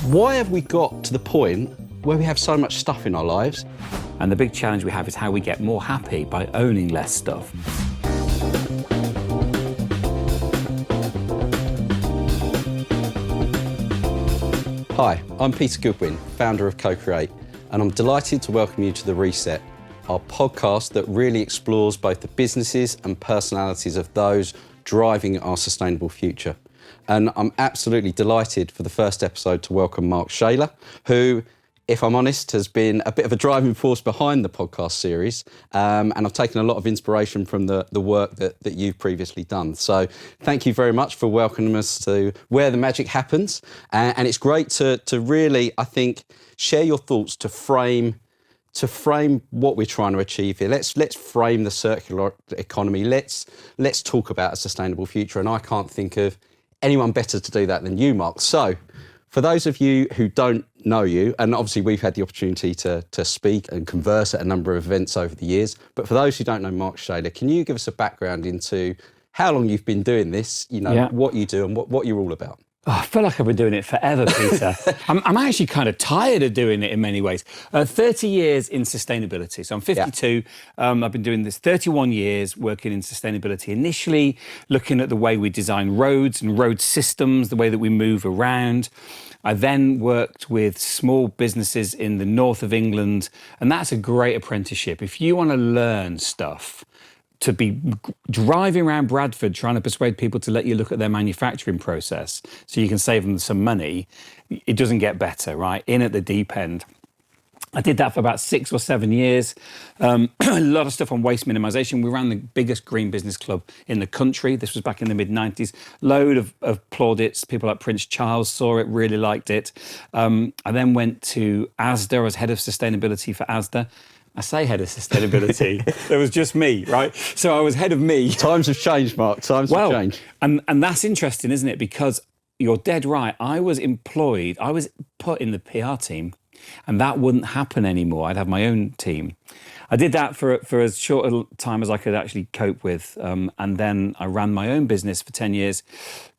Why have we got to the point where we have so much stuff in our lives? And the big challenge we have is how we get more happy by owning less stuff. Hi, I'm Peter Goodwin, founder of cre8, and I'm delighted to welcome you to The Reset, our podcast that really explores both the businesses and personalities of those driving our sustainable future. And I'm absolutely delighted for the first episode to welcome Mark Shayler, who, if I'm honest, has been a bit of a driving force behind the podcast series. And I've taken a lot of inspiration from the work that you've previously done. So thank you very much for welcoming us to where the magic happens. And it's great to really, I think, share your thoughts to frame what we're trying to achieve here. Let's frame the circular economy. Let's talk about a sustainable future. And I can't think of anyone better to do that than you, Mark. So for those of you who don't know you, and obviously we've had the opportunity to speak and converse at a number of events over the years, but for those who don't know Mark Shayler, can you give us a background into how long you've been doing this, what you do and what you're all about? Oh, I feel like I've been doing it forever, Peter. I'm actually kind of tired of doing it in many ways. 30 years in sustainability. So I'm 52. Yeah. I've been doing this 31 years working in sustainability. Initially looking at the way we design roads and road systems, the way that we move around. I then worked with small businesses in the north of England, and that's a great apprenticeship. If you want to learn stuff, to be driving around Bradford trying to persuade people to let you look at their manufacturing process so you can save them some money, it doesn't get better, right? In at the deep end. I did that for about 6 or 7 years. A lot of stuff on waste minimisation. We ran the biggest green business club in the country. This was back in the mid-90s. Load of plaudits. People like Prince Charles saw it, really liked it. I then went to Asda. I was head of sustainability for Asda. I say head of sustainability. There was just me, right? So I was head of me. Times have changed, Mark. Times have changed. And that's interesting, isn't it? Because you're dead right. I was employed. I was put in the PR team, and that wouldn't happen anymore. I'd have my own team. I did that for as short a time as I could actually cope with. And then I ran my own business for 10 years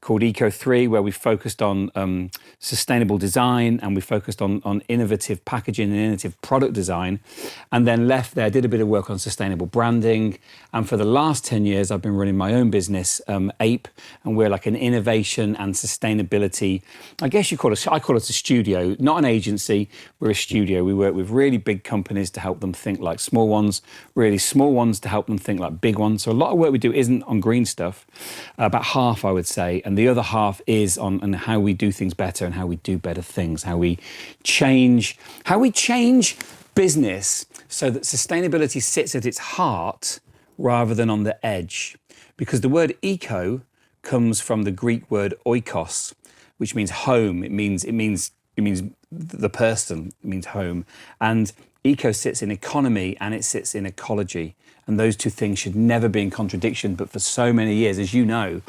called cre8, where we focused on sustainable design and we focused on innovative packaging and innovative product design, and then left there, did a bit of work on sustainable branding. And for the last 10 years, I've been running my own business, Ape, and we're like an innovation and sustainability, I guess I call it a studio, not an agency, we're a studio. We work with really big companies to help them think like small ones, really small ones to help them think like big ones. So a lot of work we do isn't on green stuff, about half I would say, and the other half is on how we do things better and how we do better things, how we change business so that sustainability sits at its heart rather than on the edge. Because the word eco comes from the Greek word oikos, which means home. It means the person, it means home. And eco sits in economy and it sits in ecology. And those two things should never be in contradiction. But for so many years, as you know,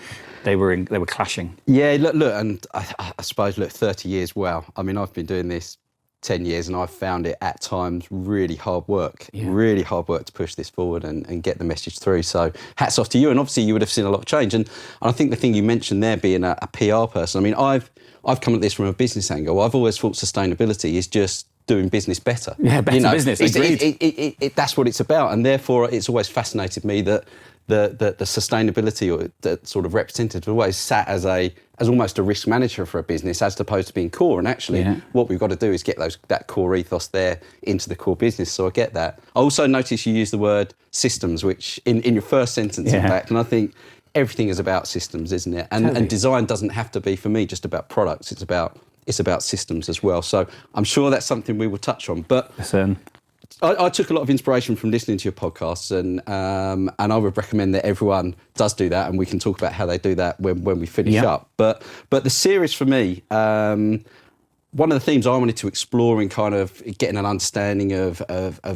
they were clashing. Yeah, look, and I suppose, 30 years, wow. I mean, I've been doing this 10 years and I've found it at times really hard work to push this forward and get the message through. So hats off to you. And obviously you would have seen a lot of change. And I think the thing you mentioned there being a PR person, I mean, I've come at this from a business angle. I've always thought sustainability is just doing business better. Yeah, better business, agreed. That's what it's about. And therefore it's always fascinated me that the sustainability or the sort of representative always sat as almost a risk manager for a business as opposed to being core. And actually what we've got to do is get that core ethos there into the core business. So I get that. I also noticed you use the word systems, which in your first sentence, in fact, and I think everything is about systems, isn't it? And, totally. And design doesn't have to be, for me, just about products. It's about systems as well. So I'm sure that's something we will touch on. But listen, I took a lot of inspiration from listening to your podcasts, and I would recommend that everyone does do that, and we can talk about how they do that when we finish up. But the series for me, one of the themes I wanted to explore in kind of getting an understanding of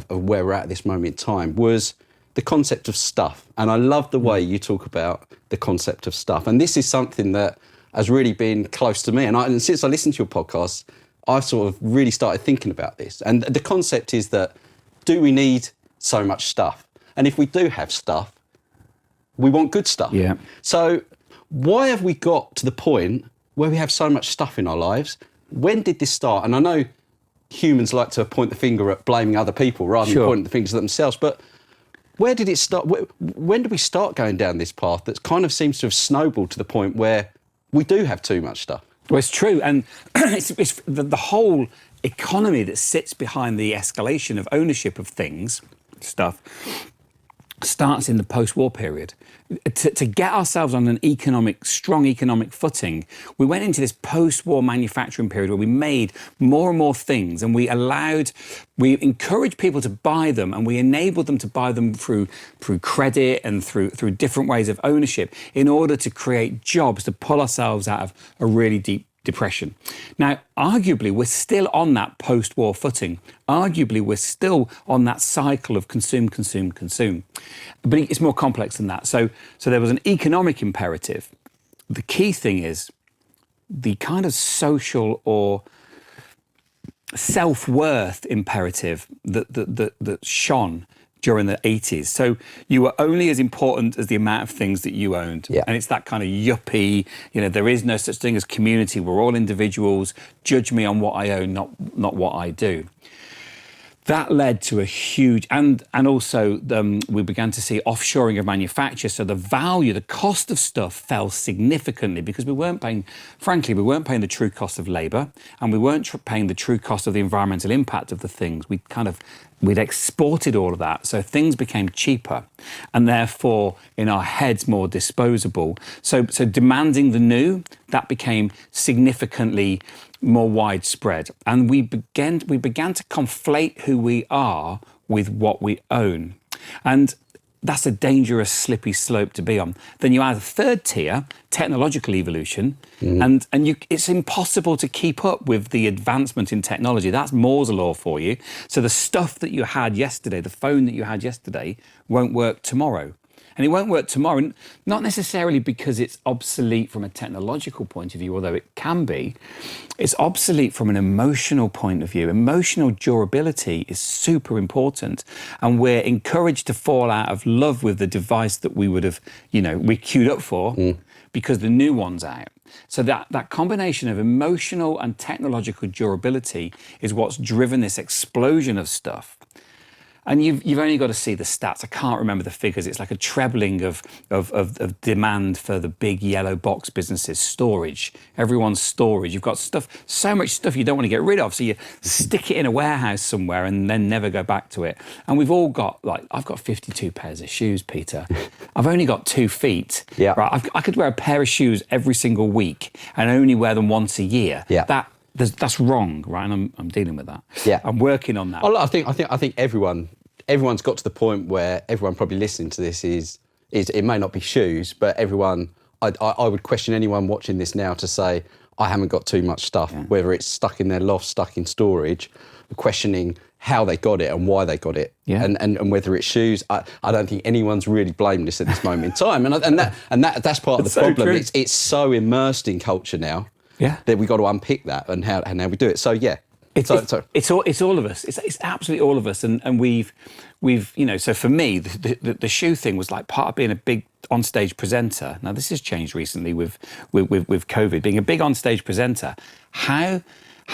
where we're at this moment in time was the concept of stuff. And I love the way you talk about the concept of stuff. And this is something that has really been close to me. And since I listened to your podcast, I've sort of really started thinking about this. And the concept is that, do we need so much stuff? And if we do have stuff, we want good stuff. Yeah. So why have we got to the point where we have so much stuff in our lives when did this start? And I know humans like to point the finger at blaming other people rather than pointing the fingers at themselves, but where did it start? When did we start going down this path that kind of seems to have snowballed to the point where we do have too much stuff? Well, it's true. And it's the whole economy that sits behind the escalation of ownership of stuff, starts in the post-war period. To get ourselves on an strong economic footing, we went into this post-war manufacturing period where we made more and more things, and we encouraged people to buy them, and we enabled them to buy them through credit and through different ways of ownership in order to create jobs to pull ourselves out of a really deep depression. Now, arguably, we're still on that post-war footing. Arguably, we're still on that cycle of consume. But it's more complex than that. So there was an economic imperative. The key thing is the kind of social or self-worth imperative that shone during the 80s. So you were only as important as the amount of things that you owned. Yeah. And it's that kind of yuppie, there is no such thing as community. We're all individuals. Judge me on what I own, not what I do. That led to a huge, and also we began to see offshoring of manufacture. So the cost of stuff fell significantly because we weren't paying the true cost of labour, and we weren't paying the true cost of the environmental impact of the things. We'd exported all of that. So things became cheaper and therefore in our heads more disposable. So demanding the new, that became significantly more widespread. And we began to conflate who we are with what we own. And that's a dangerous, slippy slope to be on. Then you add a third tier, technological evolution, and it's impossible to keep up with the advancement in technology. That's Moore's law for you. So the stuff that you had yesterday, the phone that you had yesterday, won't work tomorrow. And it won't work tomorrow, not necessarily because it's obsolete from a technological point of view, although it can be. It's obsolete from an emotional point of view. Emotional durability is super important. And we're encouraged to fall out of love with the device that we would have, we queued up for because the new one's out. So that combination of emotional and technological durability is what's driven this explosion of stuff. And you've only got to see the stats. I can't remember the figures. It's like a trebling of demand for the big yellow box businesses. Storage, everyone's storage. You've got so much stuff you don't want to get rid of. So you stick it in a warehouse somewhere and then never go back to it. And we've all got, I've got 52 pairs of shoes, Peter. I've only got 2 feet. Yeah. Right? I could wear a pair of shoes every single week and only wear them once a year. Yeah. That's wrong, right? And I'm dealing with that. Yeah. I'm working on that. Well, I think everyone's got to the point where everyone probably listening to this is it may not be shoes, but everyone, I would question anyone watching this now to say, I haven't got too much stuff, whether it's stuck in their loft, stuck in storage, questioning how they got it and why they got it, and whether it's shoes. I don't think anyone's really blameless at this moment in time, and that's part of the problem. True. It's so immersed in culture now. Yeah. That we've got to unpick that and how we do it. So yeah. It's all of us. It's absolutely all of us. And we've so for me, the shoe thing was like part of being a big onstage presenter. Now this has changed recently with COVID, being a big onstage presenter. How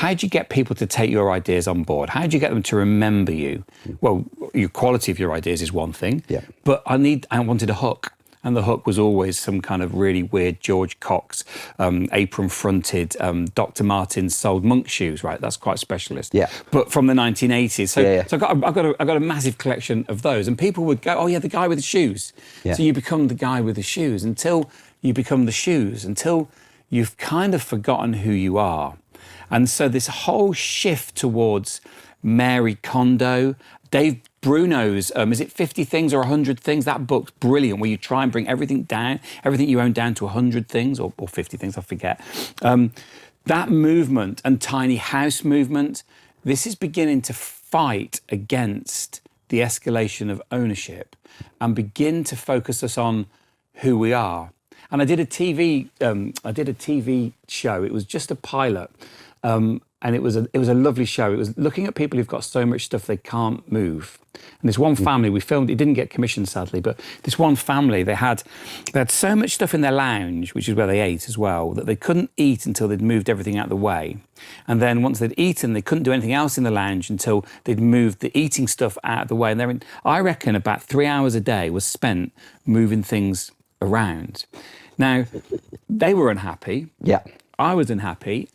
do you get people to take your ideas on board? How do you get them to remember you? Well, your quality of your ideas is one thing. Yeah. But I wanted a hook. And the hook was always some kind of really weird George Cox, apron-fronted, Dr. Martens sold monk shoes, right? That's quite specialist. Yeah. But from the 1980s. So, So I've got a massive collection of those. And people would go, oh, yeah, the guy with the shoes. Yeah. So you become the guy with the shoes until you become the shoes, until you've kind of forgotten who you are. And so this whole shift towards Mary Kondo, Dave Bruno's, is it 50 Things or 100 Things? That book's brilliant, where you try and bring everything you own down to 100 things or 50 things, I forget. That movement and tiny house movement, this is beginning to fight against the escalation of ownership and begin to focus us on who we are. And I did a TV show. It was just a pilot. and it was a lovely show. It was looking at people who've got so much stuff they can't move. And this one family we filmed, it didn't get commissioned sadly, but this one family, they had so much stuff in their lounge, which is where they ate as well, that they couldn't eat until they'd moved everything out of the way. And then once they'd eaten, they couldn't do anything else in the lounge until they'd moved the eating stuff out of the way. And I reckon about 3 hours a day was spent moving things around. Now, they were unhappy. Yeah. I was unhappy,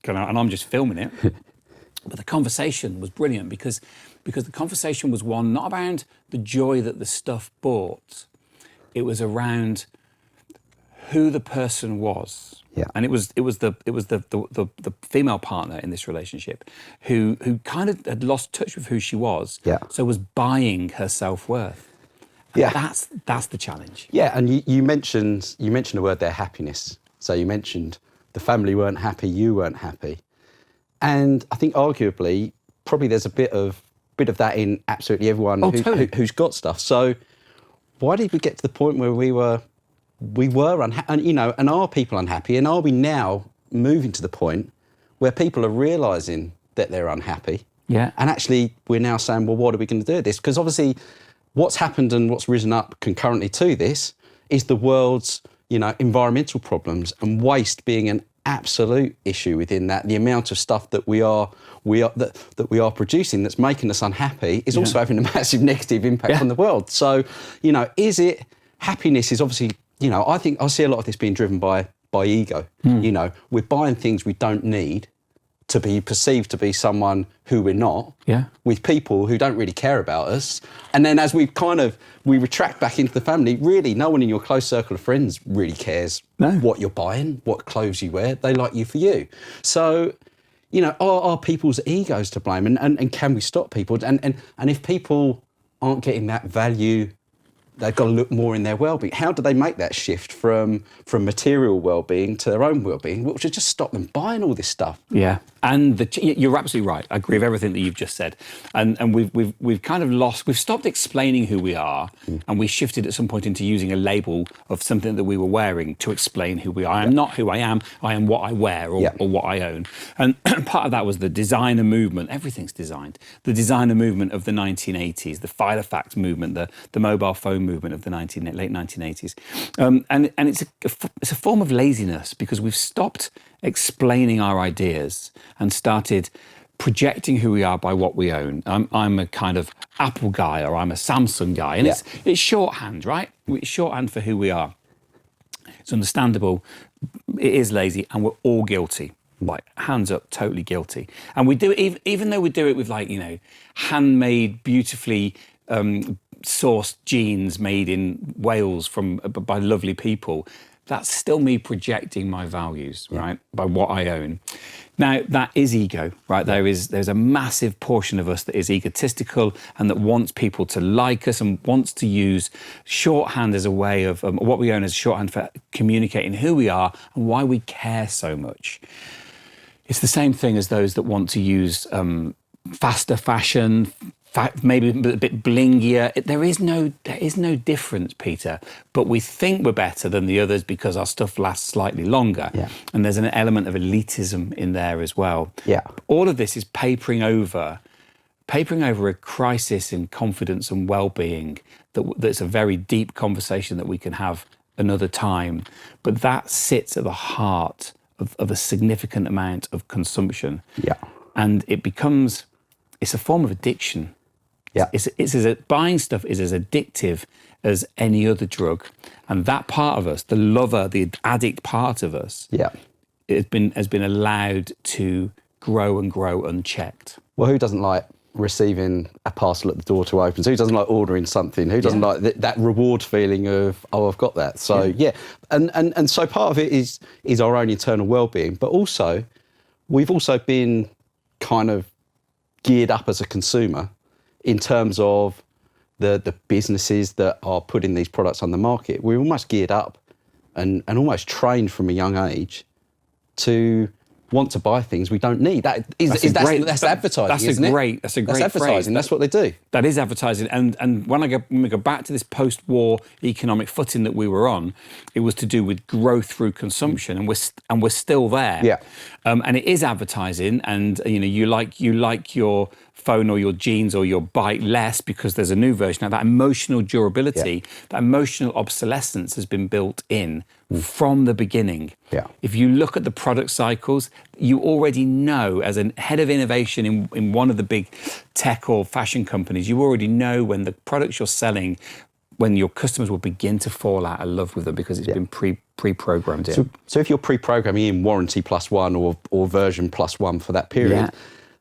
and I'm just filming it. But the conversation was brilliant because the conversation was one not around the joy that the stuff brought. It was around who the person was. Yeah. And it was the female partner in this relationship who kind of had lost touch with who she was. Yeah. So was buying her self-worth. Yeah. That's the challenge. Yeah, and you mentioned the word there, happiness. So you mentioned the family weren't happy, you weren't happy. And I think arguably, probably there's a bit of that in absolutely everyone who's got stuff. So why did we get to the point where we were unhappy, and are people unhappy? And are we now moving to the point where people are realising that they're unhappy? Yeah. And actually, we're now saying, well, what are we going to do with this? Because obviously, what's happened and what's risen up concurrently to this is the world's, environmental problems and waste being an absolute issue within that. The amount of stuff that we are producing that's making us unhappy is also having a massive negative impact on the world. So, is it happiness is obviously, I think I see a lot of this being driven by ego. We're buying things we don't need to be perceived to be someone who we're not, with people who don't really care about us. And then as we retract back into the family, really no one in your close circle of friends really cares what you're buying, what clothes you wear. They like you for you. So, are people's egos to blame? And can we stop people? And if people aren't getting that value, they've got to look more in their well-being. How do they make that shift from material well-being to their own well-being, which would just stop them buying all this stuff? Yeah, and you're absolutely right. I agree with everything that you've just said. And we've kind of we've stopped explaining who we are, and we shifted at some point into using a label of something that we were wearing to explain who we are. I am not who I am what I wear or what I own. And part of that was the designer movement. Everything's designed. The designer movement of the 1980s, the Filofax movement, the mobile phone movement of the late 1980s. And it's a form of laziness because we've stopped explaining our ideas and started projecting who we are by what we own. I'm a kind of Apple guy or I'm a Samsung guy. And it's shorthand, right? It's shorthand for who we are. It's understandable. It is lazy and we're all guilty. Like, hands up, totally guilty. And we do it, even though we do it with handmade, beautifully sourced jeans made in Wales by lovely people, that's still me projecting my values, right, by what I own. Now, that is ego, right? There's a massive portion of us that is egotistical and that wants people to like us and wants to use shorthand as a way of what we own as shorthand for communicating who we are and why we care so much. It's the same thing as those that want to use faster fashion, maybe a bit blingier. There is no difference, Peter, but we think we're better than the others because our stuff lasts slightly longer. Yeah. And there's an element of elitism in there as well. Yeah. All of this is papering over a crisis in confidence and well-being that's a very deep conversation that we can have another time. But that sits at the heart of a significant amount of consumption. Yeah. And it's a form of addiction. Yeah. Buying stuff is as addictive as any other drug. And that part of us, the lover, the addict part of us, has been allowed to grow and grow unchecked. Well, who doesn't like receiving a parcel at the door to open? So who doesn't like ordering something? Who doesn't like that reward feeling of, oh, I've got that? So, And so part of it is our own internal well-being, but also we've also been kind of geared up as a consumer in terms of the businesses that are putting these products on the market. We're almost geared up and almost trained from a young age to want to buy things we don't need. That's advertising, isn't it? That's a great That's advertising. phrase. That's what they do. That is advertising. And when we go back to this post-war economic footing that we were on, it was to do with growth through consumption, and we're still there. Yeah. And it is advertising, and you like your phone or your jeans or your bike less because there's a new version. Now, that emotional durability, that emotional obsolescence has been built in from the beginning. Yeah. If you look at the product cycles, you already know, as a head of innovation in one of the big tech or fashion companies, you already know when the products you're selling, when your customers will begin to fall out of love with them because it's been pre-programmed in. So if you're pre-programming in warranty +1 or version +1 for that period,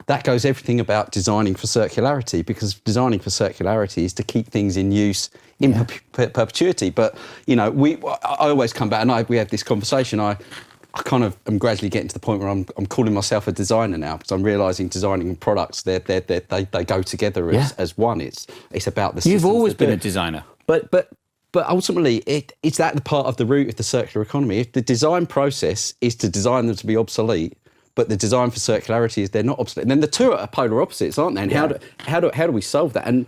that goes everything about designing for circularity, because designing for circularity is to keep things in use in perpetuity. But, I always come back, and we have this conversation, I kind of am gradually getting to the point where I'm calling myself a designer now, because I'm realising designing products, they go together as one. It's about the You've always been a designer. But ultimately, it's at the part of the root of the circular economy. If the design process is to design them to be obsolete, but the design for circularity is they're not obsolete, and then the two are polar opposites, aren't they? And how do we solve that? And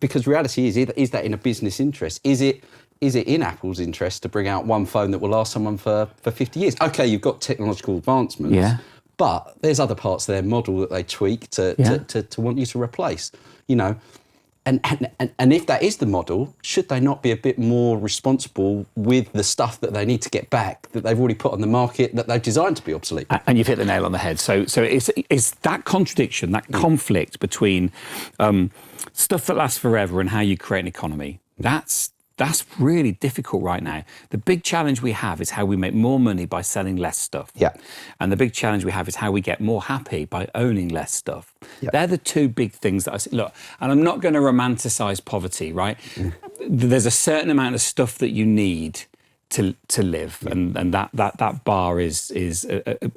because reality is that in a business interest? Is it in Apple's interest to bring out one phone that will last someone for 50 years? Okay, you've got technological advancements, but there's other parts of their model that they tweak to want you to replace, And if that is the model, should they not be a bit more responsible with the stuff that they need to get back, that they've already put on the market, that they've designed to be obsolete? And you've hit the nail on the head. So it's that contradiction, that conflict between stuff that lasts forever and how you create an economy. That's really difficult right now. The big challenge we have is how we make more money by selling less stuff. Yeah. And the big challenge we have is how we get more happy by owning less stuff. Yeah. They're the two big things that I see. Look, and I'm not going to romanticize poverty, right? There's a certain amount of stuff that you need to live, and that bar is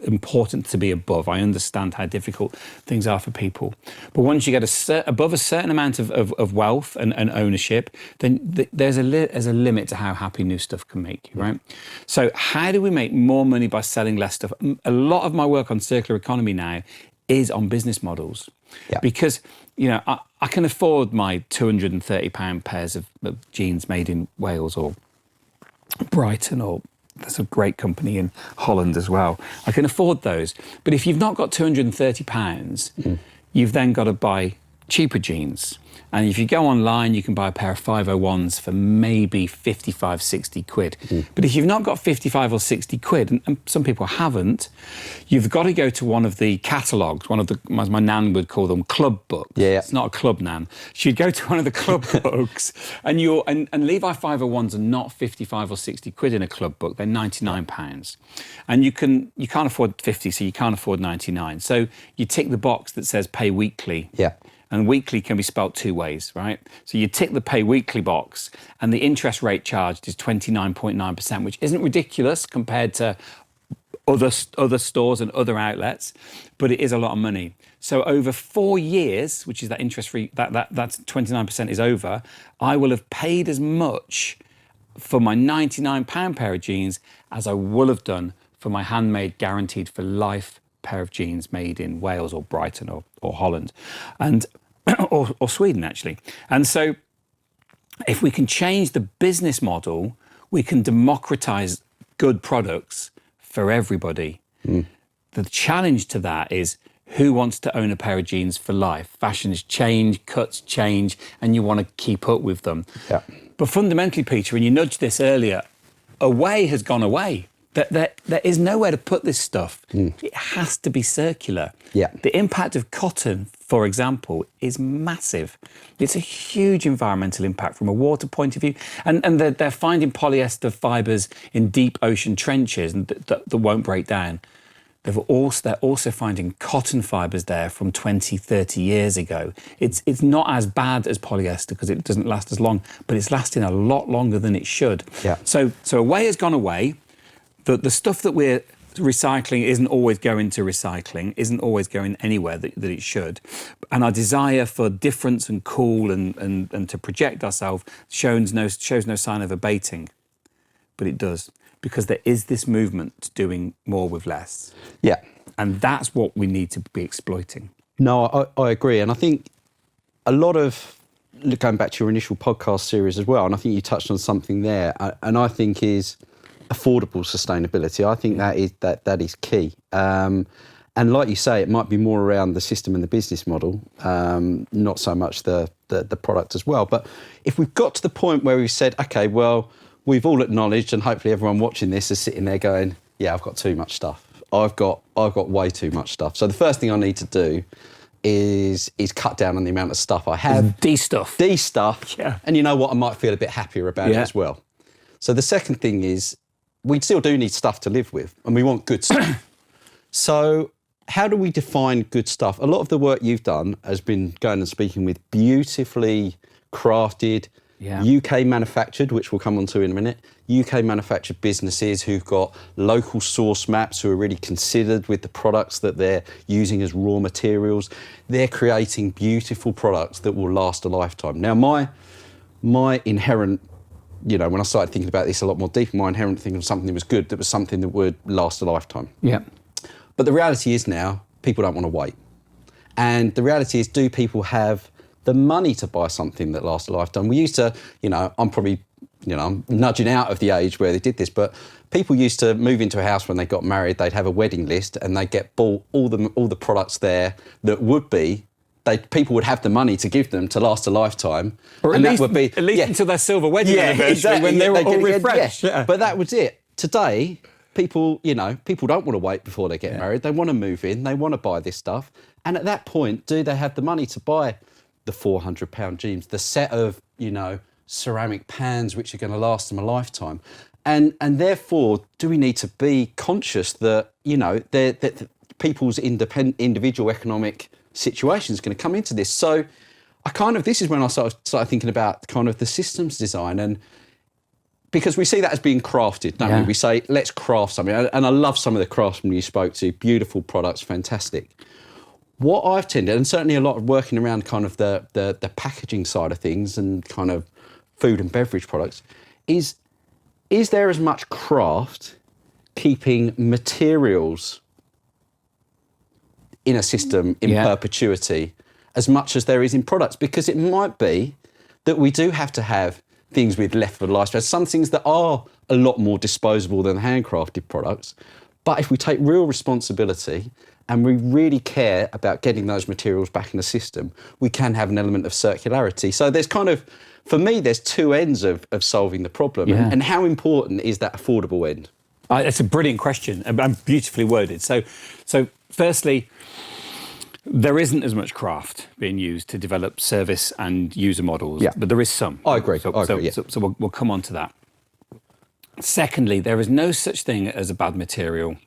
important to be above. I understand how difficult things are for people, but once you get above a certain amount of wealth and ownership, then there's a limit to how happy new stuff can make you, right? So how do we make more money by selling less stuff? A lot of my work on circular economy now is on business models, because I can afford my £230 pairs of jeans made in Wales or Brighton, or there's a great company in Holland as well. I can afford those. But if you've not got £230, you've then got to buy cheaper jeans. And if you go online, you can buy a pair of 501s for maybe 55, 60 quid. But if you've not got 55 or 60 quid, and some people haven't, you've got to go to one of the catalogues, as my nan would call them, club books. Yeah. It's not a club nan. She'd go to one of the club books, and Levi 501s are not 55 or 60 quid in a club book. They're £99. And you can't afford 50, so you can't afford 99. So you tick the box that says pay weekly. Yeah. And weekly can be spelt two ways, right? So you tick the pay weekly box, and the interest rate charged is 29.9%, which isn't ridiculous compared to other stores and other outlets, but it is a lot of money. So over 4 years, which is that interest free, that's 29% is over, I will have paid as much for my £99 pair of jeans as I will have done for my handmade, guaranteed for life pair of jeans made in Wales or Brighton or Holland, and or Sweden, actually. And so if we can change the business model, we can democratize good products for everybody. The challenge to that is, who wants to own a pair of jeans for life? Fashions change, cuts change, and you want to keep up with them. Yeah. But fundamentally, Peter, and you nudged this earlier, away has gone away. There is nowhere to put this stuff. It has to be circular. Yeah. The impact of cotton, for example, is massive. It's a huge environmental impact from a water point of view. And they're finding polyester fibres in deep ocean trenches that won't break down. They're also finding cotton fibres there from 20, 30 years ago. It's not as bad as polyester because it doesn't last as long, but it's lasting a lot longer than it should. Yeah. So away has gone away. The stuff that we're recycling isn't always going to recycling, isn't always going anywhere that it should. And our desire for difference and cool and to project ourselves shows no sign of abating. But it does, because there is this movement to doing more with less. Yeah. And that's what we need to be exploiting. No, I agree. And I think a lot of, going back to your initial podcast series as well, and I think you touched on something there, and I think is affordable sustainability. I think that is key. And like you say, it might be more around the system and the business model, not so much the product as well. But if we've got to the point where we've said, okay, well, we've all acknowledged, and hopefully everyone watching this is sitting there going, yeah, I've got too much stuff. I've got way too much stuff. So the first thing I need to do is cut down on the amount of stuff I have. De-stuff. Yeah. And you know what? I might feel a bit happier about it as well. So the second thing is, we still do need stuff to live with, and we want good stuff. So how do we define good stuff? A lot of the work you've done has been going and speaking with beautifully crafted, UK manufactured, which we'll come on to in a minute, UK manufactured businesses who've got local source maps, who are really considered with the products that they're using as raw materials. They're creating beautiful products that will last a lifetime. Now, my inherent, when I started thinking about this a lot more deeply, my inherent thinking of something that was good, that was something that would last a lifetime. Yeah. But the reality is now, people don't want to wait. And the reality is, do people have the money to buy something that lasts a lifetime? We used to, I'm probably, I'm nudging out of the age where they did this, but people used to move into a house when they got married, they'd have a wedding list and they'd get bought all the products there that would be, people would have the money to give them to last a lifetime. Or at least until their silver wedding anniversary, exactly, when they were all refreshed. Yeah. But that was it. Today, people don't want to wait before they get married. They want to move in. They want to buy this stuff. And at that point, do they have the money to buy the £400 jeans, the set of, ceramic pans which are going to last them a lifetime? And therefore, do we need to be conscious that, that people's individual economic situation is going to come into this? So this is when I started thinking about kind of the systems design, and because we see that as being crafted, don't we? We say, let's craft something. And I love some of the craftsmen you spoke to, beautiful products, fantastic. What I've tended, and certainly a lot of working around kind of the packaging side of things and kind of food and beverage products, is there as much craft keeping materials in a system in perpetuity as much as there is in products? Because it might be that we do have to have things with left of a lifespan, some things that are a lot more disposable than handcrafted products. But if we take real responsibility and we really care about getting those materials back in the system, we can have an element of circularity. So there's for me, there's two ends of solving the problem. Yeah. And how important is that affordable end? It's a brilliant question and beautifully worded. So firstly, there isn't as much craft being used to develop service and user models, but there is some. I agree. So we'll come on to that. Secondly, there is no such thing as a bad material.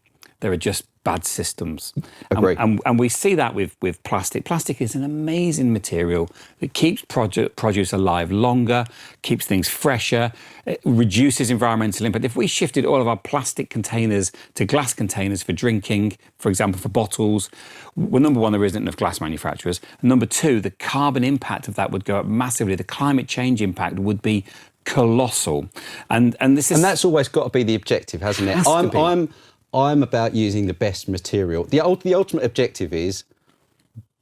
There are just bad systems. Agree. And we see that with plastic. Plastic is an amazing material that keeps produce alive longer, keeps things fresher, it reduces environmental impact. If we shifted all of our plastic containers to glass containers for drinking, for example, for bottles, well, number one, there isn't enough glass manufacturers. And number two, the carbon impact of that would go up massively. The climate change impact would be colossal. And that's always got to be the objective, hasn't it? I'm about using the best material. The ultimate objective is,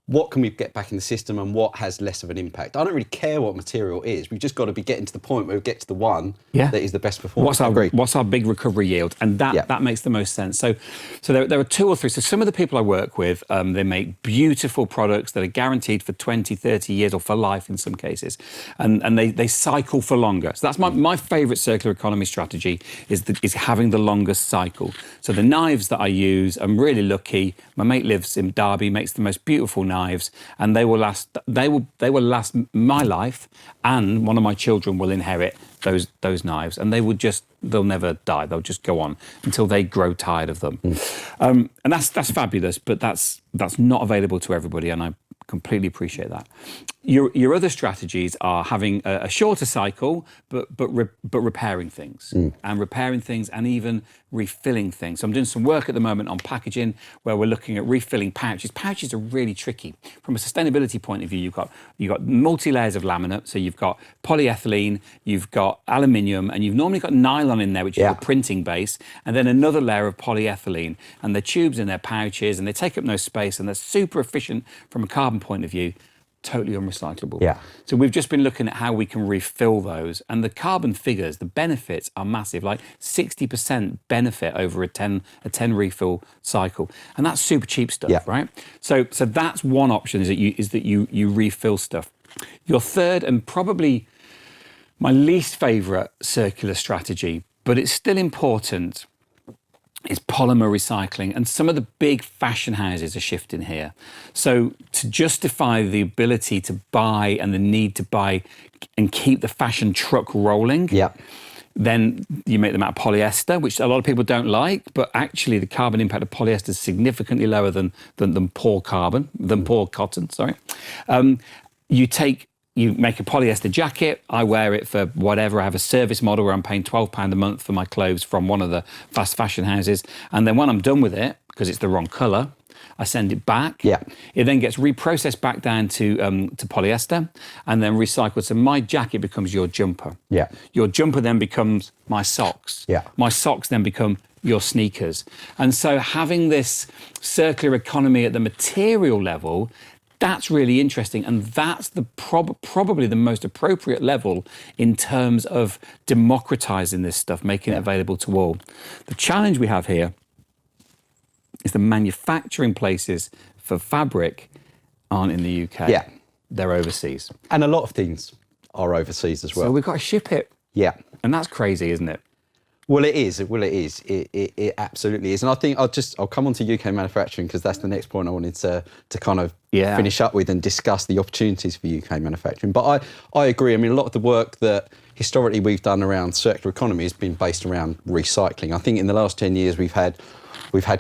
what can we get back in the system and what has less of an impact? I don't really care what material it is. We've just got to be getting to the point where we get to the one that is the best performance. What's our big recovery yield? And that makes the most sense. So there are two or three. So some of the people I work with, they make beautiful products that are guaranteed for 20, 30 years or for life in some cases. And they cycle for longer. So that's my favourite circular economy strategy is having the longest cycle. So the knives that I use, I'm really lucky. My mate lives in Derby, makes the most beautiful knives, and they will last my life, and one of my children will inherit those knives, and they'll never die. They'll just go on until they grow tired of them. And that's fabulous, but that's not available to everybody, and I completely appreciate that. Your other strategies are having a shorter cycle, but repairing things and even refilling things. So I'm doing some work at the moment on packaging where we're looking at refilling pouches. Pouches are really tricky from a sustainability point of view. You've got multi layers of laminate, so you've got polyethylene, you've got got aluminium, and you've normally got nylon in there, which is your printing base, and then another layer of polyethylene. And they're tubes in their pouches, and they take up no space, and they're super efficient from a carbon point of view. Totally unrecyclable. Yeah. So we've just been looking at how we can refill those, and the carbon figures, the benefits are massive, like 60% benefit over a 10 refill cycle, and that's super cheap stuff, right? So that's one option, is that you refill stuff. Your third, and probably my least favorite circular strategy, but it's still important, is polymer recycling. And some of the big fashion houses are shifting here. So to justify the ability to buy and the need to buy and keep the fashion truck rolling, then you make them out of polyester, which a lot of people don't like, but actually the carbon impact of polyester is significantly lower than poor cotton, You make a polyester jacket. I wear it for whatever. I have a service model where I'm paying £12 a month for my clothes from one of the fast fashion houses. And then when I'm done with it, because it's the wrong colour, I send it back. It then gets reprocessed back down to polyester and then recycled. So my jacket becomes your jumper. Your jumper then becomes my socks. My socks then become your sneakers. And so having this circular economy at the material level, that's really interesting, and that's the probably the most appropriate level in terms of democratizing this stuff, making it available to all. The challenge we have here is the manufacturing places for fabric aren't in the UK. They're overseas. And a lot of things are overseas as well. So we've got to ship it. And that's crazy, isn't it? Well, it is. It absolutely is. And I think I'll come on to UK manufacturing, because that's the next point I wanted to kind of finish up with and discuss the opportunities for UK manufacturing. But I agree. I mean, a lot of the work that historically we've done around circular economy has been based around recycling. I think in the last 10 years we've had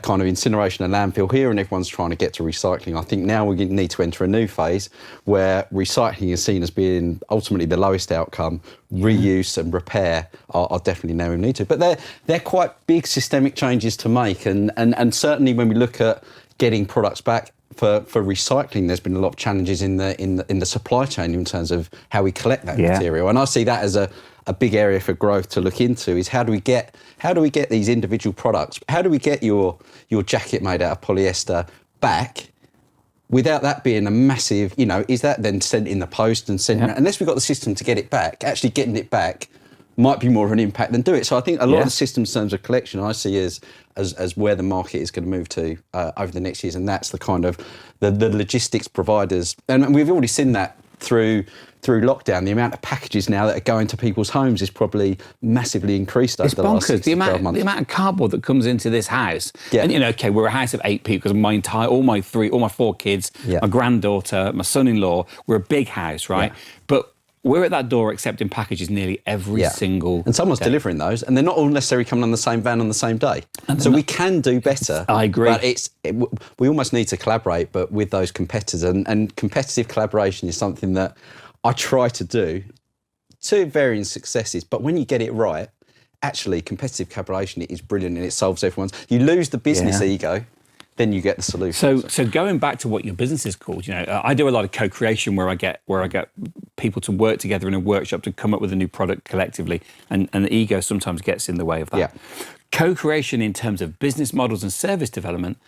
kind of incineration and landfill here, and everyone's trying to get to recycling. I think now we need to enter a new phase where recycling is seen as being ultimately the lowest outcome. Reuse and repair are definitely now we need to. But they're quite big systemic changes to make, and certainly when we look at getting products back for recycling, there's been a lot of challenges in the supply chain in terms of how we collect that material. And I see that as a big area for growth to look into, is how do we get these individual products, how do we get your jacket made out of polyester back without that being a massive, is that then sent in the post and sent unless we've got the system to get it back, actually getting it back might be more of an impact than do it. So I think a lot of the systems in terms of collection I see as where the market is going to move to over the next years, and that's the kind of the logistics providers, and we've already seen that through lockdown. The amount of packages now that are going to people's homes is probably massively increased over the last 6 to 12 months. The amount of cardboard that comes into this house. And we're a house of 8 people, because all my 4 kids, my granddaughter, my son-in-law, we're a big house, right? But we're at that door accepting packages nearly every single And someone's day. delivering those, and they're not all necessarily coming on the same van on the same day. So we can do better. I agree. But we almost need to collaborate, but with those competitors. And competitive collaboration is something that I try to do to varying successes. But when you get it right, actually competitive collaboration is brilliant, and it solves everyone's. You lose the business ego, then you get the solution. So going back to what your business is called, I do a lot of co-creation where I get people to work together in a workshop to come up with a new product collectively, and the ego sometimes gets in the way of that. Co-creation in terms of business models and service development,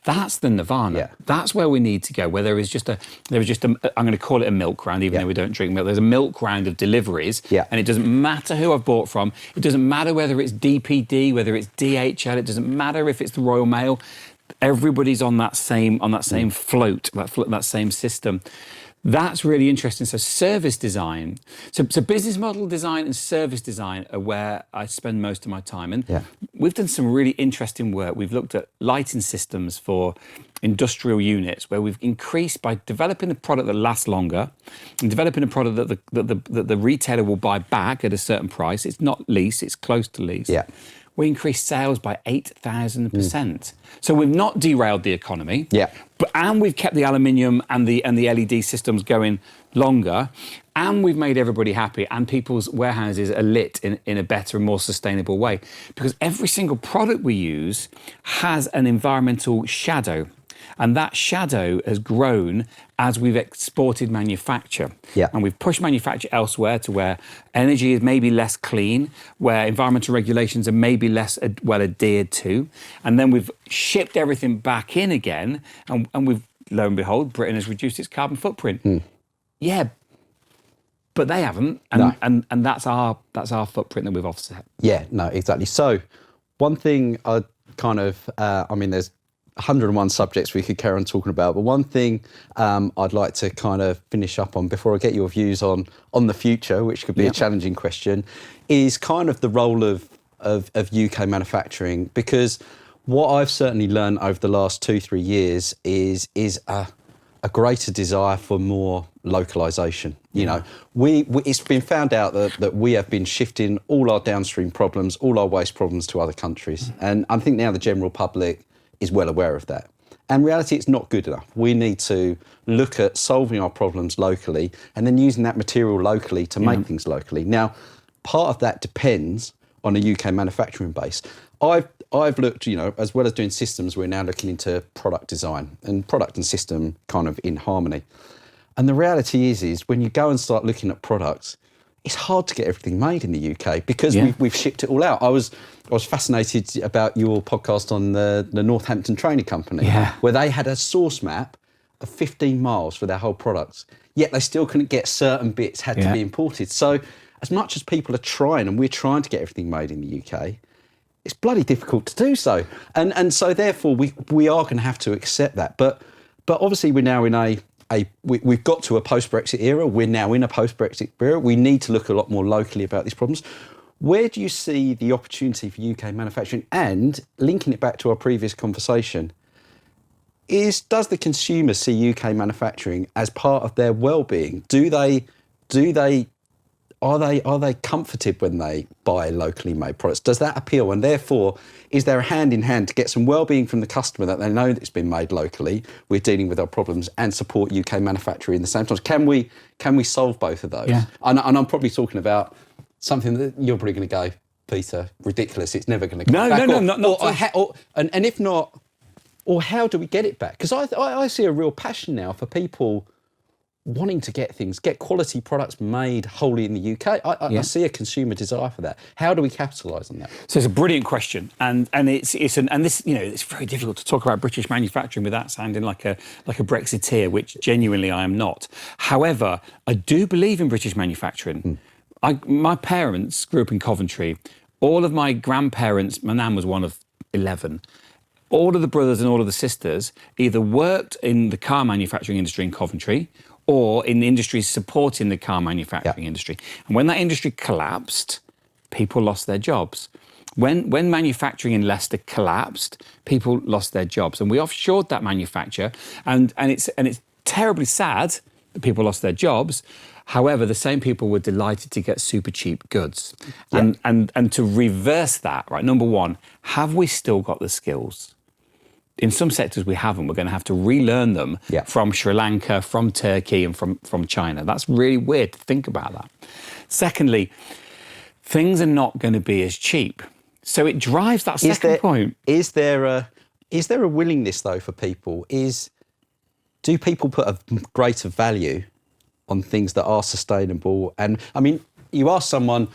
that's the nirvana. That's where we need to go. Where there is just a I'm going to call it a milk round, even though we don't drink milk. There's a milk round of deliveries, and it doesn't matter who I've bought from. It doesn't matter whether it's DPD, whether it's DHL. It doesn't matter if it's the Royal Mail. Everybody's on that same float, that same system. That's really interesting. So service design, so business model design and service design are where I spend most of my time. And we've done some really interesting work. We've looked at lighting systems for industrial units, where we've increased by developing a product that lasts longer and developing a product that the retailer will buy back at a certain price. It's not lease, it's close to lease. We increased sales by 8,000%. So we've not derailed the economy, and we've kept the aluminium and the LED systems going longer, and we've made everybody happy, and people's warehouses are lit in a better and more sustainable way. Because every single product we use has an environmental shadow. And that shadow has grown as we've exported manufacture. Yeah. And we've pushed manufacture elsewhere to where energy is maybe less clean, where environmental regulations are maybe less well adhered to. And then we've shipped everything back in again. And we've, lo and behold, Britain has reduced its carbon footprint. Yeah, but they haven't. And that's our footprint that we've offset. Yeah, no, exactly. So one thing I kind of, there's 101 subjects we could carry on talking about, but one thing I'd like to kind of finish up on before I get your views on the future, which could be a challenging question, is kind of the role of UK manufacturing, because what I've certainly learned over the last 2-3 years is a greater desire for more localization. You know, it's been found out that we have been shifting all our downstream problems, all our waste problems to other countries. And I think now the general public is well aware of that. And in reality, it's not good enough. We need to look at solving our problems locally and then using that material locally to make things locally. Now, part of that depends on a UK manufacturing base. I've looked, you know, as well as doing systems, we're now looking into product design and product and system kind of in harmony. And the reality is when you go and start looking at products, it's hard to get everything made in the UK because we've shipped it all out. I was fascinated about your podcast on the Northampton Training Company, where they had a source map of 15 miles for their whole products, yet they still couldn't get certain bits, had to be imported. So as much as people are trying, and we're trying to get everything made in the UK, it's bloody difficult to do so. And so therefore we are going to have to accept that. But obviously we're now in we've got to a post-Brexit era. We're now in a post-Brexit era. We need to look a lot more locally about these problems. Where do you see the opportunity for UK manufacturing? And linking it back to our previous conversation, does the consumer see UK manufacturing as part of their well-being? Are they comforted when they buy locally made products? Does that appeal? And therefore, is there a hand in hand to get some well-being from the customer that they know that it's been made locally, we're dealing with our problems, and support UK manufacturing in the same time? Can we solve both of those? Yeah. And I'm probably talking about something that you're probably going to go, Peter, ridiculous. It's never going to come back. No. And if not, or how do we get it back? Because I see a real passion now for people wanting to get quality products made wholly in the UK. I see a consumer desire for that. How do we capitalise on that? So it's a brilliant question, and this, you know, it's very difficult to talk about British manufacturing without sounding like a Brexiteer, which genuinely I am not. However, I do believe in British manufacturing. My parents grew up in Coventry. All of my grandparents, my nan was one of 11. All of the brothers and all of the sisters either worked in the car manufacturing industry in Coventry or in the industries supporting the car manufacturing industry. And when that industry collapsed, people lost their jobs. When manufacturing in Leicester collapsed, people lost their jobs. And we offshored that manufacture, and it's terribly sad that people lost their jobs. However, the same people were delighted to get super cheap goods. And to reverse that, right, number one, have we still got the skills? In some sectors we haven't. We're going to have to relearn them from Sri Lanka, from Turkey, and from China. That's really weird to think about that. Secondly, things are not going to be as cheap. So it drives that second point. Is there a willingness, though, for people? Do people put a greater value on things that are sustainable? And, I mean, you ask someone,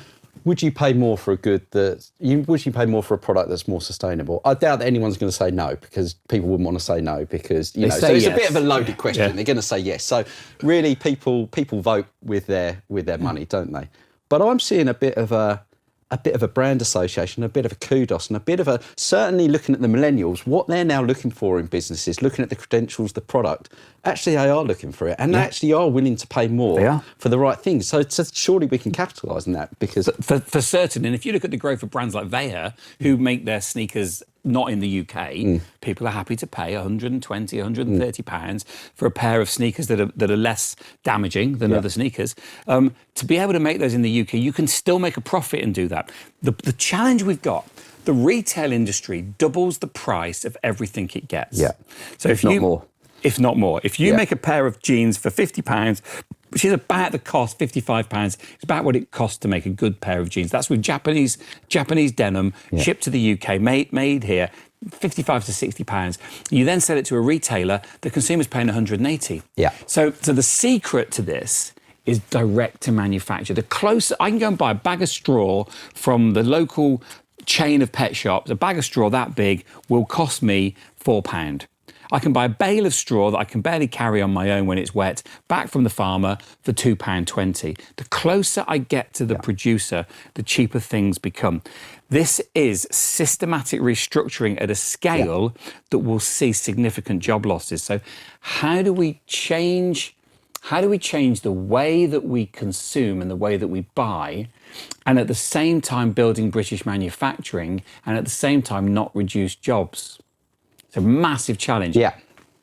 would you pay more for would you pay more for a product that's more sustainable? I doubt that anyone's going to say no, because people wouldn't want to say no, because, you know, so it's a bit of a loaded question. They're going to say yes. So really people vote with their money, don't they? But I'm seeing a bit of a brand association, a bit of a kudos, and a bit of certainly looking at the millennials, what they're now looking for in businesses, looking at the credentials, the product, actually they are looking for it, and they actually are willing to pay more for the right things. So surely we can capitalise on that, because for certain. And if you look at the growth of brands like Veja, who make their sneakers not in the UK, people are happy to pay 120, 130 pounds for a pair of sneakers that are less damaging than other sneakers. To be able to make those in the UK, you can still make a profit and do that. The challenge we've got, the retail industry doubles the price of everything it gets. Yeah. So if not more. If you make a pair of jeans for £50, which is about the cost, £55. It's about what it costs to make a good pair of jeans. That's with Japanese denim, shipped to the UK, made here, 55 to £60. You then sell it to a retailer, the consumer's paying 180. Yeah. So the secret to this is direct to manufacture. The closer I can go and buy a bag of straw from the local chain of pet shops, a bag of straw that big will cost me £4. I can buy a bale of straw that I can barely carry on my own when it's wet, back from the farmer for £2.20. The closer I get to the producer, the cheaper things become. This is systematic restructuring at a scale that will see significant job losses. So how do we change the way that we consume and the way that we buy, and at the same time building British manufacturing, and at the same time not reduce jobs? It's a massive challenge. Yeah.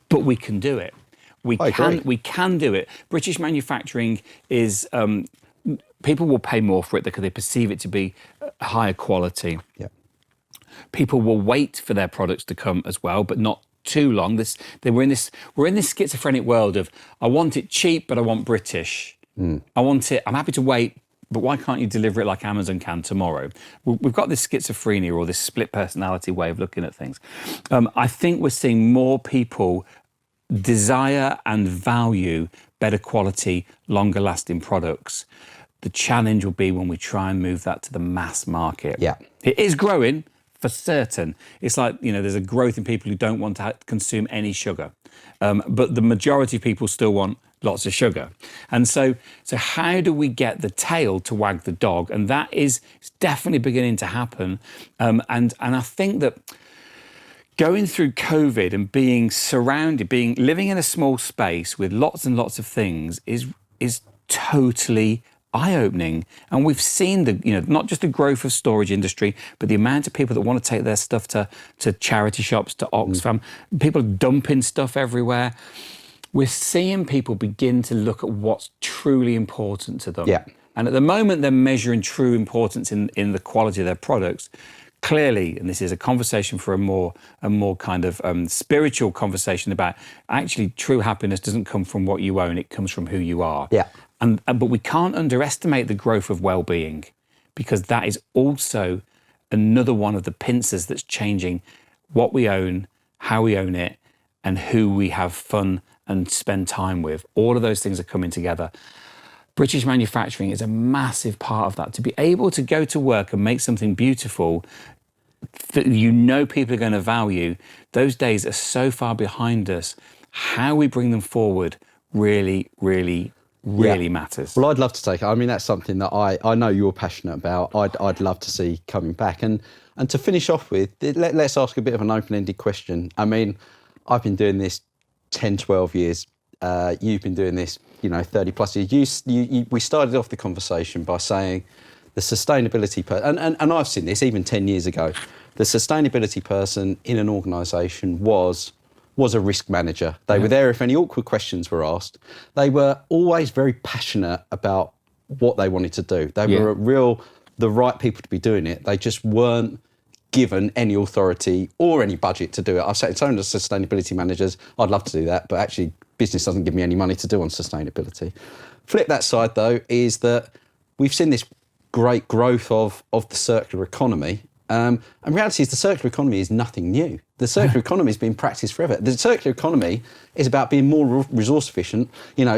But we can do it. We can do it. British manufacturing is, people will pay more for it because they perceive it to be higher quality. Yeah. People will wait for their products to come as well, but not too long. We're in this schizophrenic world of, I want it cheap, but I want British. I want it, I'm happy to wait, but why can't you deliver it like Amazon can tomorrow? We've got this schizophrenia or this split personality way of looking at things. I think we're seeing more people desire and value better quality, longer lasting products. The challenge will be when we try and move that to the mass market. Yeah. It is growing for certain. It's like, there's a growth in people who don't want to consume any sugar. But the majority of people still want lots of sugar. And so how do we get the tail to wag the dog? And that is definitely beginning to happen. And I think that going through COVID and living in a small space with lots and lots of things is totally eye-opening. And we've seen not just the growth of storage industry, but the amount of people that want to take their stuff to charity shops, to Oxfam. People are dumping stuff everywhere. We're seeing people begin to look at what's truly important to them. Yeah. And at the moment, they're measuring true importance in the quality of their products. Clearly, and this is a conversation for a more kind of spiritual conversation about actually true happiness doesn't come from what you own, it comes from who you are. Yeah. But we can't underestimate the growth of well-being, because that is also another one of the pincers that's changing what we own, how we own it, and who we have fun and spend time with. All of those things are coming together. British manufacturing is a massive part of that. To be able to go to work and make something beautiful that people are going to value, those days are so far behind us. How we bring them forward really matters. Well, I'd love to take it. I mean, that's something that I know you're passionate about. I'd love to see coming back. And to finish off with, let's ask a bit of an open-ended question. I mean, I've been doing this 10, 12 years. You've been doing this, 30 plus years. We started off the conversation by saying the sustainability and I've seen this even 10 years ago. The sustainability person in an organisation was a risk manager. They were there if any awkward questions were asked. They were always very passionate about what they wanted to do. They were the right people to be doing it. They just weren't given any authority or any budget to do it. I've said, some of the sustainability managers, I'd love to do that, but actually business doesn't give me any money to do on sustainability. Flip that side though, is that we've seen this great growth of the circular economy. And reality is the circular economy is nothing new. The circular economy has been practiced forever. The circular economy is about being more resource efficient,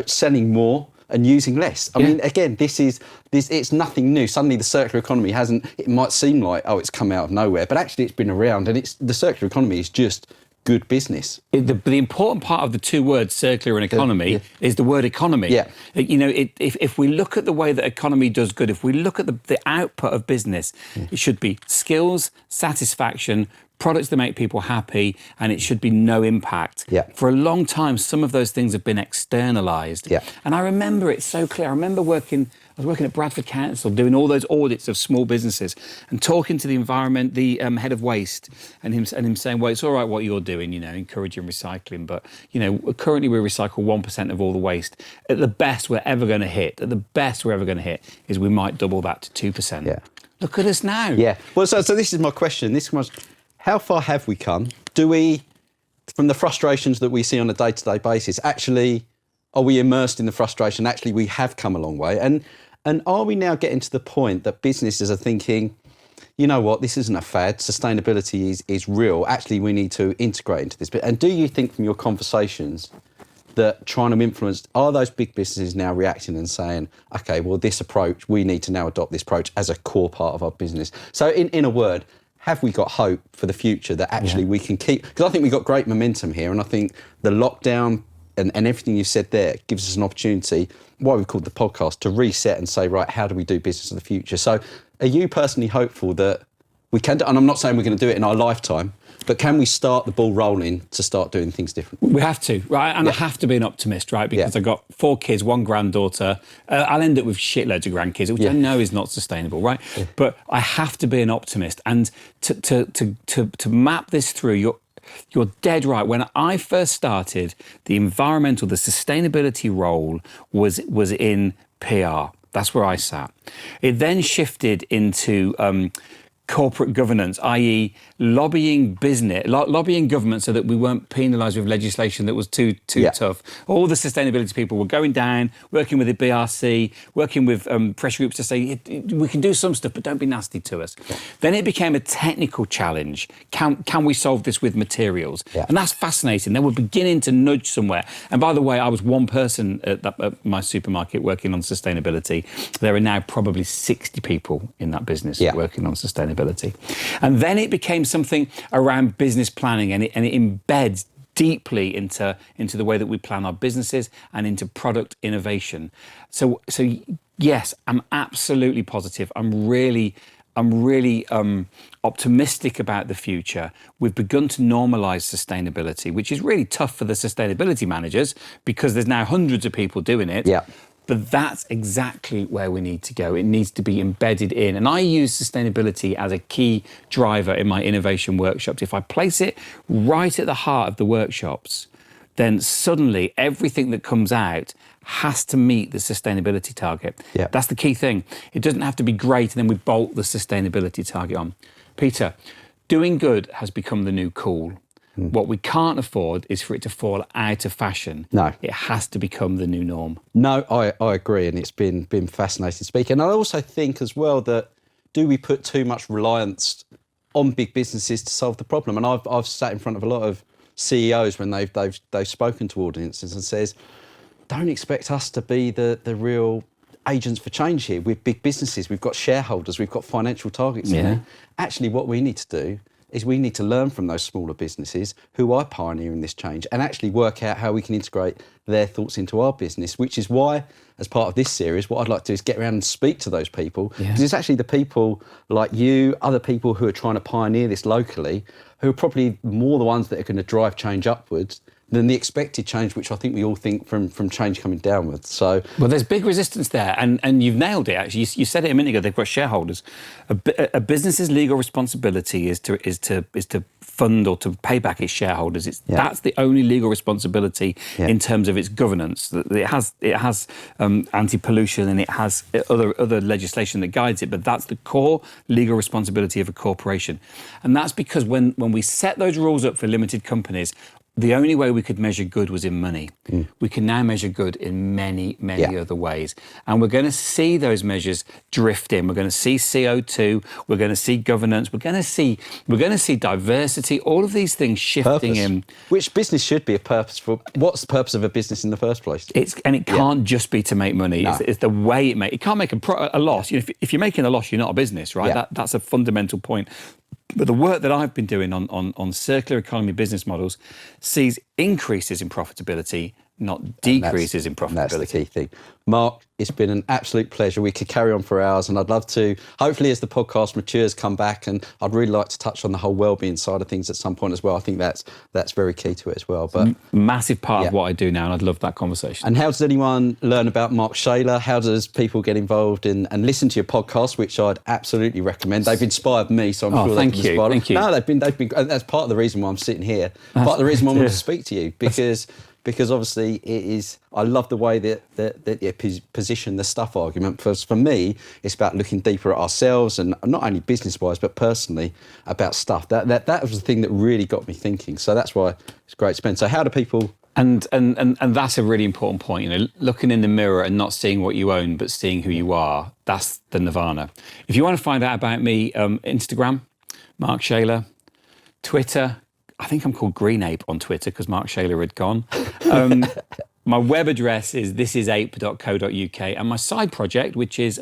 selling more and using less. I mean, again, it's nothing new. Suddenly the circular economy it might seem like, it's come out of nowhere, but actually it's been around, and the circular economy is just good business. The important part of the two words circular and economy is the word economy. Yeah. If we look at the way that economy does good, if we look at the output of business, it should be skills, satisfaction, products that make people happy, and it should be no impact. Yeah. For a long time, some of those things have been externalised. Yeah. And I remember it so clear. I remember I was working at Bradford Council, doing all those audits of small businesses and talking to the head of waste, and him saying, well, it's all right what you're doing, encouraging recycling, but, currently we recycle 1% of all the waste. At the best we're ever going to hit is we might double that to 2%. Yeah. Look at us now. Yeah. Well, so this is my question. How far have we come? Do we, from the frustrations that we see on a day-to-day basis, actually Are we immersed in the frustration? Actually, we have come a long way. And are we now getting to the point that businesses are thinking, you know what, this isn't a fad, sustainability is real. Actually, we need to integrate into this. And do you think from your conversations that trying to influence, are those big businesses now reacting and saying, okay, well, this approach, we need to now adopt this approach as a core part of our business? So in a word, have we got hope for the future that actually we can keep, because I think we've got great momentum here, and I think the lockdown and everything you said there gives us an opportunity, why we've called the podcast, to reset and say, right, how do we do business in the future? So are you personally hopeful that we can, and I'm not saying we're going to do it in our lifetime, but can we start the ball rolling to start doing things differently? We have to, right? And I have to be an optimist, right? Because I've got 4 kids, 1 granddaughter. I'll end up with shitloads of grandkids, which I know is not sustainable, right? But I have to be an optimist. And to map this through, you're dead right. When I first started, the sustainability role was in PR. That's where I sat. It then shifted into corporate governance, i.e. lobbying government so that we weren't penalised with legislation that was too tough. All the sustainability people were going down, working with the BRC, working with pressure groups to say, we can do some stuff, but don't be nasty to us. Then it became a technical challenge. Can we solve this with materials? And that's fascinating. Then we're beginning to nudge somewhere. And by the way, I was one person at my supermarket working on sustainability. There are now probably 60 people in that business working on sustainability. And then it became something around business planning, and it embeds deeply into the way that we plan our businesses and into product innovation. So yes, I'm absolutely positive. I'm really optimistic about the future. We've begun to normalise sustainability, which is really tough for the sustainability managers because there's now hundreds of people doing it. But that's exactly where we need to go. It needs to be embedded in. And I use sustainability as a key driver in my innovation workshops. If I place it right at the heart of the workshops, then suddenly everything that comes out has to meet the sustainability target. That's the key thing. It doesn't have to be great and then we bolt the sustainability target on. Peter, doing good has become the new cool. What we can't afford is for it to fall out of fashion. No. It has to become the new norm. No, I agree, and it's been fascinating speaking. And I also think as well that, do we put too much reliance on big businesses to solve the problem? And I've sat in front of a lot of CEOs when they've spoken to audiences and says, don't expect us to be the real agents for change here. We're big businesses, we've got shareholders, we've got financial targets. Actually, what we need to do is we need to learn from those smaller businesses who are pioneering this change and actually work out how we can integrate their thoughts into our business, which is why, as part of this series, what I'd like to do is get around and speak to those people, because it's actually the people like you, other people who are trying to pioneer this locally, who are probably more the ones that are going to drive change upwards than the expected change, which I think we all think from change coming downwards. So, well, there's big resistance there, and you've nailed it. Actually, you said it a minute ago. They've got shareholders. A business's legal responsibility is to fund or to pay back its shareholders. That's the only legal responsibility in terms of its governance. It has anti-pollution and it has other legislation that guides it, but that's the core legal responsibility of a corporation, and that's because when we set those rules up for limited companies, the only way we could measure good was in money. We can now measure good in many other ways. And we're going to see those measures drift in. We're going to see CO2, we're going to see governance, we're going to see diversity, all of these things shifting in. Which business should be a purposeful, what's the purpose of a business in the first place? It can't just be to make money. No. It's the way it can't make a loss. You know, if you're making a loss, you're not a business, right? That's a fundamental point. But the work that I've been doing on circular economy business models sees increases in profitability, not decreases in profitability. That's the key thing. Mark, it's been an absolute pleasure. We could carry on for hours, and I'd love to, hopefully as the podcast matures, come back, and I'd really like to touch on the whole wellbeing side of things at some point as well. I think that's very key to it as well. But massive part of what I do now, and I'd love that conversation. And how does anyone learn about Mark Shayler? How does people get involved and listen to your podcast, which I'd absolutely recommend? They've inspired me, so I'm sure they've inspired. Thank you. No, they've been. That's part of the reason why I'm sitting here. Part of the reason why I wanted to speak to you, because obviously it is, I love the way that you position the stuff argument. For me, it's about looking deeper at ourselves, and not only business-wise, but personally about stuff. That was the thing that really got me thinking. So that's why it's great to spend. So how do people And that's a really important point. You know, looking in the mirror and not seeing what you own, but seeing who you are. That's the nirvana. If you want to find out about me, Instagram, Mark Shayler, Twitter. I think I'm called cre8 on Twitter because Mark Shayler had gone. My web address is thisisape.co.uk, and my side project, which is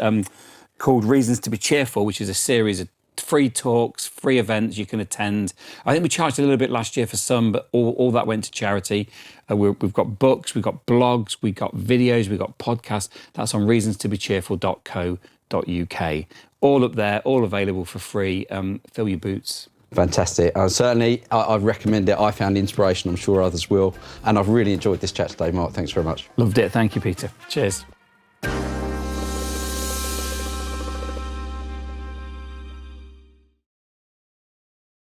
called Reasons to be Cheerful, which is a series of free talks, free events you can attend. I think we charged a little bit last year for some, but all that went to charity. We've got books, we've got blogs, we've got videos, we've got podcasts. That's on reasonstobecheerful.co.uk. All up there, all available for free. Fill your boots. Fantastic. Certainly, I'd recommend it. I found inspiration. I'm sure others will. And I've really enjoyed this chat today, Mark. Thanks very much. Loved it. Thank you, Peter. Cheers.